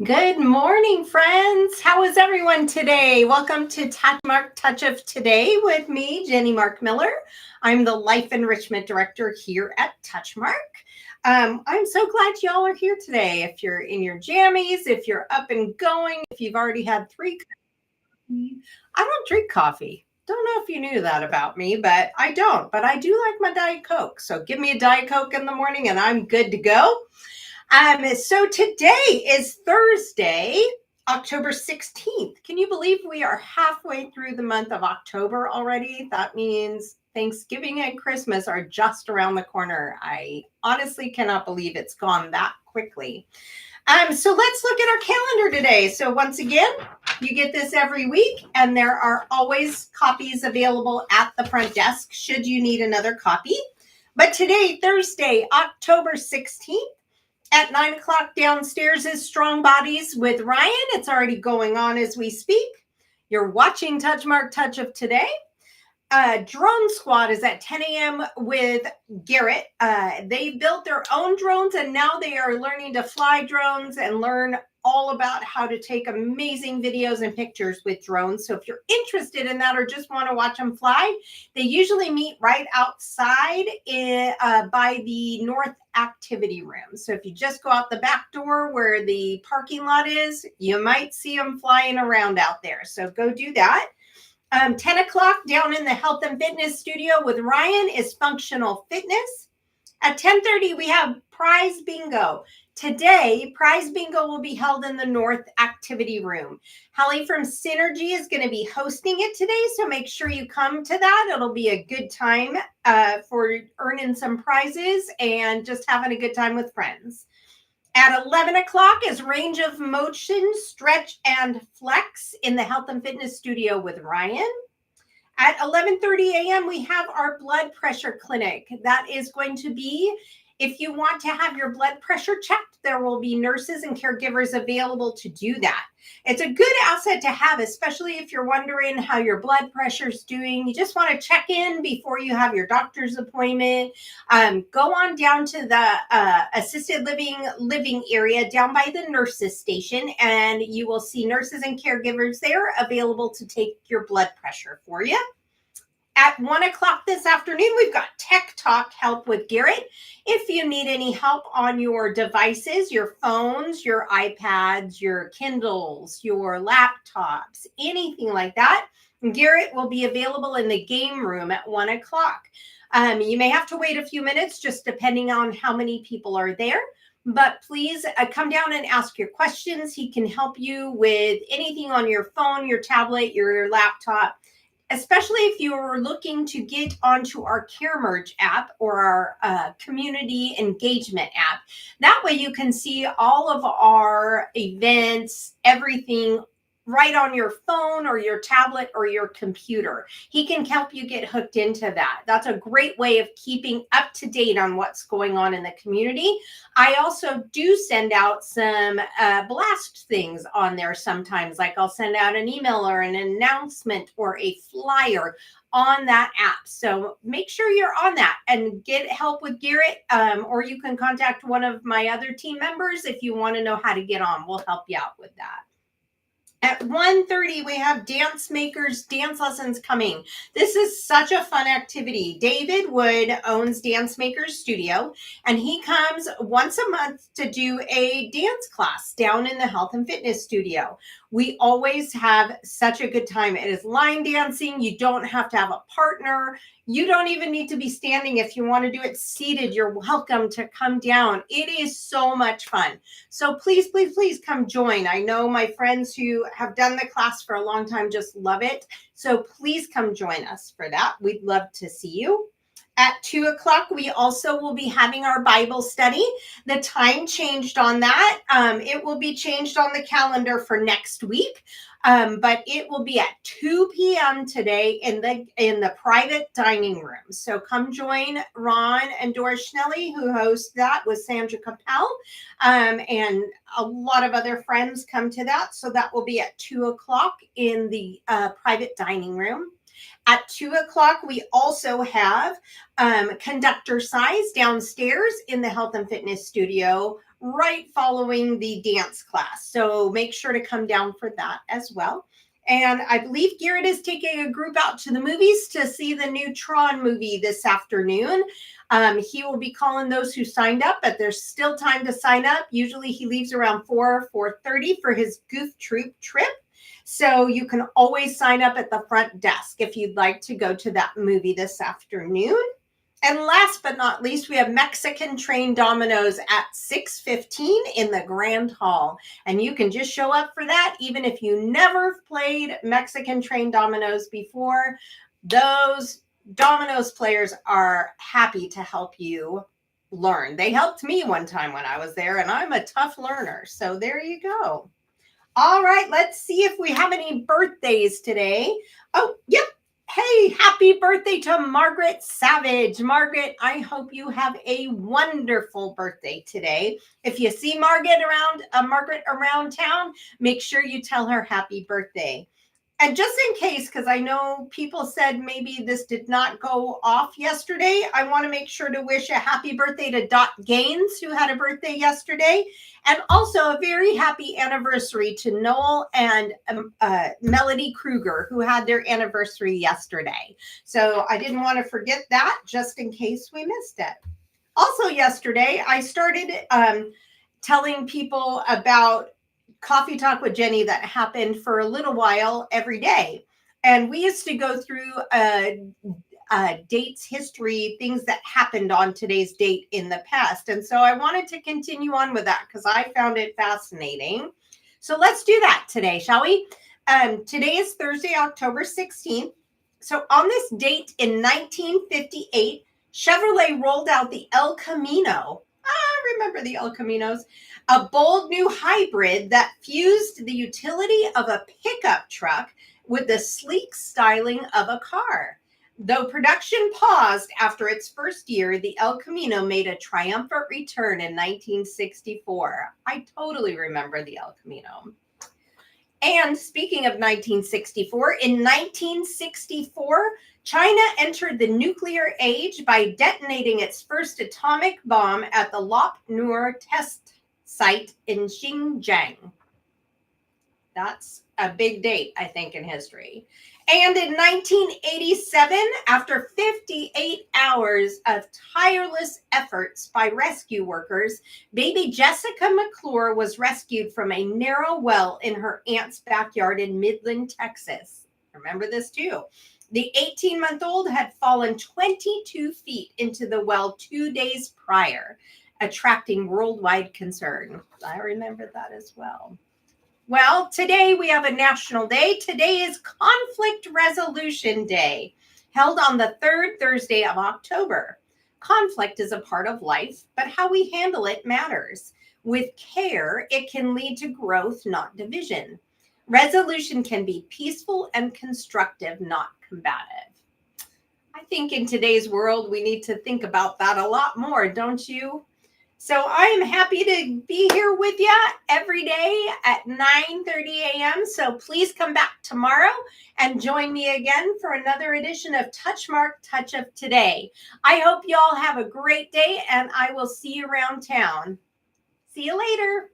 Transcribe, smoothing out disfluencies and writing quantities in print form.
Good morning, friends. How is everyone today? Welcome to Touchmark Touch of Today with me, Jenny Mark Miller. I'm the Life Enrichment Director here at Touchmark. I'm so glad y'all are here today. If you're in your jammies, if you're up and going, if you've already had three coffee. I don't drink coffee. Don't know if you knew that about me, but I don't. But I do like my Diet Coke. So give me a Diet Coke in the morning and I'm good to go. So today is Thursday, October 16th. Can you believe we are halfway through the month of October already? That means Thanksgiving and Christmas are just around the corner. I honestly cannot believe it's gone that quickly. So let's look at our calendar today. So once again, you get this every week, and there are always copies available at the front desk should you need another copy. But today, Thursday, October 16th, at 9 o'clock downstairs is Strong Bodies with Ryan. It's already going on as we speak. You're watching Touchmark Touch of Today. Drone Squad is at 10 a.m. with Garrett. They built their own drones and now they are learning to fly drones and learn all about how to take amazing videos and pictures with drones. So if you're interested in that or just want to watch them fly, they usually meet right outside by the North Activity Room. So if you just go out the back door where the parking lot is, you might see them flying around out there. So go do that. 10 o'clock down in the Health and Fitness Studio with Ryan is Functional Fitness. At 10:30, we have Prize Bingo. Today, Prize Bingo will be held in the North Activity Room. Hallie from Synergy is going to be hosting it today, so make sure you come to that. It'll be a good time for earning some prizes and just having a good time with friends. At 11 o'clock is Range of Motion, Stretch, and Flex in the Health and Fitness Studio with Ryan. At 11:30 a.m., we have our blood pressure clinic. That is going to be, if you want to have your blood pressure checked, there will be nurses and caregivers available to do that. It's a good asset to have, especially if you're wondering how your blood pressure is doing. You just want to check in before you have your doctor's appointment. Go on down to the assisted living area down by the nurses station, and you will see nurses and caregivers there available to take your blood pressure for you. At 1 o'clock this afternoon, we've got Tech Talk Help with Garrett. If you need any help on your devices, your phones, your iPads, your Kindles, your laptops, anything like that, Garrett will be available in the game room at 1 o'clock. You may have to wait a few minutes, just depending on how many people are there. But please come down and ask your questions. He can help you with anything on your phone, your tablet, your laptop, especially if you're looking to get onto our CareMerge app or our community engagement app. That way you can see all of our events, everything right on your phone or your tablet or your computer. He can help you get hooked into that. That's a great way of keeping up to date on what's going on in the community. I also do send out some blast things on there sometimes, like I'll send out an email or an announcement or a flyer on that app. So make sure you're on that and get help with Garrett, or you can contact one of my other team members if you want to know how to get on. We'll help you out with that. At 1:30, we have Dance Makers dance lessons coming. This is such a fun activity. David Wood owns Dance Makers Studio, and he comes once a month to do a dance class down in the Health and Fitness Studio. We always have such a good time. It is line dancing. You don't have to have a partner. You don't even need to be standing. If you want to do it seated, you're welcome to come down. It is so much fun. So please, please, please come join. I know my friends who have done the class for a long time just love it. So please come join us for that. We'd love to see you. At 2 o'clock, we also will be having our Bible study. The time changed on that. It will be changed on the calendar for next week. But it will be at 2 p.m. today in the private dining room. So come join Ron and Doris Schnelly, who host that with Sandra Capel, and a lot of other friends come to that. So that will be at 2 o'clock in the private dining room. At 2 o'clock, we also have Conductor Size downstairs in the Health and Fitness Studio right following the dance class. So make sure to come down for that as well. And I believe Garrett is taking a group out to the movies to see the new Tron movie this afternoon. He will be calling those who signed up, but there's still time to sign up. Usually he leaves around 4:30 for his Goof Troop trip. So you can always sign up at the front desk if you'd like to go to that movie this afternoon. And last but not least, we have Mexican Train Dominoes at 6:15 in the Grand Hall. And you can just show up for that, even if you never played Mexican Train Dominoes before. Those Dominoes players are happy to help you learn. They helped me one time when I was there, and I'm a tough learner. So there you go. All right, let's see if we have any birthdays today. Oh, yep. Hey, happy birthday to Margaret Savage. Margaret, I hope you have a wonderful birthday today. If you see Margaret around town, make sure you tell her happy birthday. And just in case, because I know people said maybe this did not go off yesterday, I want to make sure to wish a happy birthday to Dot Gaines, who had a birthday yesterday, and also a very happy anniversary to Noel and Melody Kruger, who had their anniversary yesterday. So I didn't want to forget that, just in case we missed it. Also yesterday, I started telling people about Coffee Talk with Jenny that happened for a little while every day. And we used to go through dates, history, things that happened on today's date in the past. And so I wanted to continue on with that because I found it fascinating. So let's do that today, shall we? Today is Thursday, October 16th. So on this date in 1958, Chevrolet rolled out the El Camino. I remember the El Caminos, a bold new hybrid that fused the utility of a pickup truck with the sleek styling of a car. Though production paused after its first year, the El Camino made a triumphant return in 1964. I totally remember the El Camino. And speaking of 1964, in 1964, China entered the nuclear age by detonating its first atomic bomb at the Lop Nur test site in Xinjiang. That's a big date, I think, in history. And in 1987, after 58 hours of tireless efforts by rescue workers, baby Jessica McClure was rescued from a narrow well in her aunt's backyard in Midland, Texas. Remember this too. The 18-month-old had fallen 22 feet into the well 2 days prior, attracting worldwide concern. I remember that as well. Well, today we have a national day. Today is Conflict Resolution Day, held on the third Thursday of October. Conflict is a part of life, but how we handle it matters. With care, it can lead to growth, not division. Resolution can be peaceful and constructive, not combative. I think in today's world, we need to think about that a lot more, don't you? So I am happy to be here with you every day at 9:30 a.m. So please come back tomorrow and join me again for another edition of Touchmark Touch of Today. I hope you all have a great day, and I will see you around town. See you later.